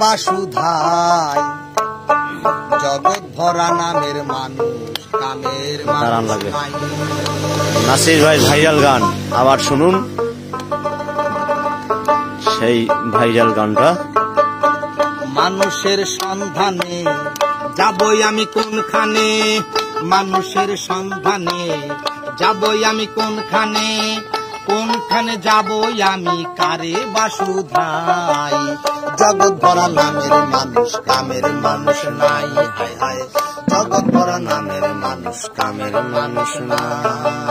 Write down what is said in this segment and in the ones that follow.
বাসুধাই জগৎ ভরা নামের মানুষ কামের মানুষ নাই। নাসির ভাই ভাইরাল গান আবার শুনুন সেই ভাইরাল গানটা। মানুষের সন্ধানে যাবই আমি কোনখানে, মানুষের সন্ধানে যাবই আমি কোনখানে, কোনখানে যাবই আমি কারে বাসুধাই জগৎ ভরা নামের মানুষ কামের মানুষ নাই। হায় হায় জগৎ ভরা নামের মানুষ কামের মানুষ নাই।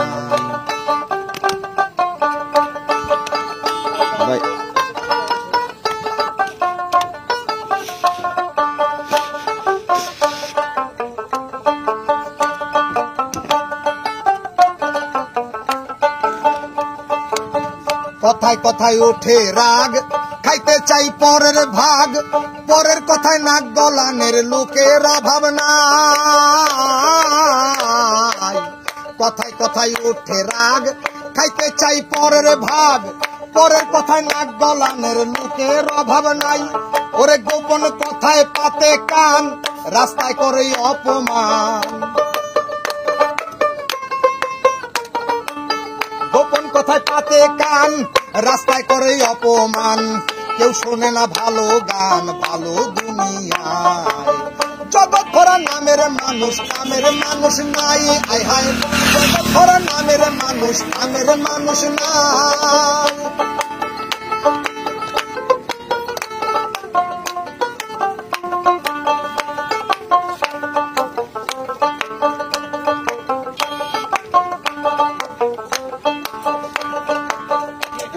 কথায় কথায় ওঠে রাগ, খাইতে চাই পরের ভাগ, পরের কথায় নাক গলানের লোকের অভাব নাই। কথায় কথায় ওঠে রাগ, খাইতে চাই পরের ভাগ, পরের কথায় নাক গলানের লোকের অভাব নাই। ওরে গোপন কথায় পাতে কান, রাস্তায় করে অপমান, গোপন কথায় পাতে কান, রাস্তায় করে অপমান। কেউ শোনে না ভালো গান ভালো দুনিয়ায় জগৎ ভরা নামের মানুষ কামের মানুষ নাই। আয় হায় জগৎ ভরা নামের মানুষ কামের মানুষ নাই।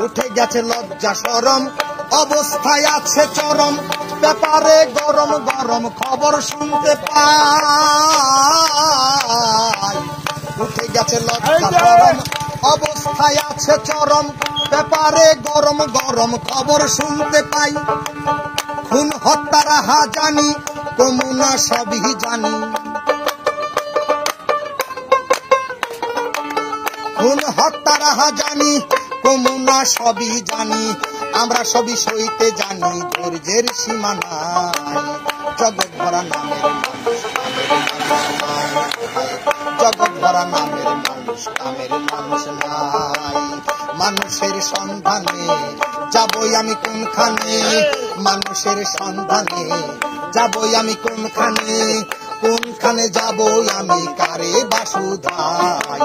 উঠে গেছে লজ্জা শরম, অবস্থায় আছে চরম, ব্যাপারে গরম গরম খবর শুনতে পাই। উঠে গেছে লজ্জা শরম, অবস্থায় আছে চরম, ব্যাপারে গরম গরম খবর শুনতে পাই। খুন হত্যার হাজানি কমুনা সবই জানি, খুন হত্যার হাজানি কমুনা সবই জানি, আমরা সবই সইতে জানি ধৈর্যের সীমা নাই। জগৎ ভরা নামের মানুষ জগৎ ভরা নামের মানুষ কামের মানুষ নাই। মানুষের সন্ধানে যাবই আমি কোনখানে, মানুষের সন্ধানে যাবই আমি কোনখানে, কোনখানে যাবই আমি কারে বাসুধাই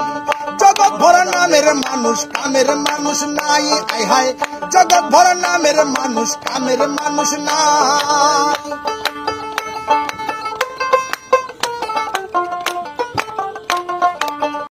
জগৎ ভরা নামের মানুষ কামের মানুষ নাই। আয় হায় জগৎ ভরা নামের মানুষ কামের মানুষ নাই।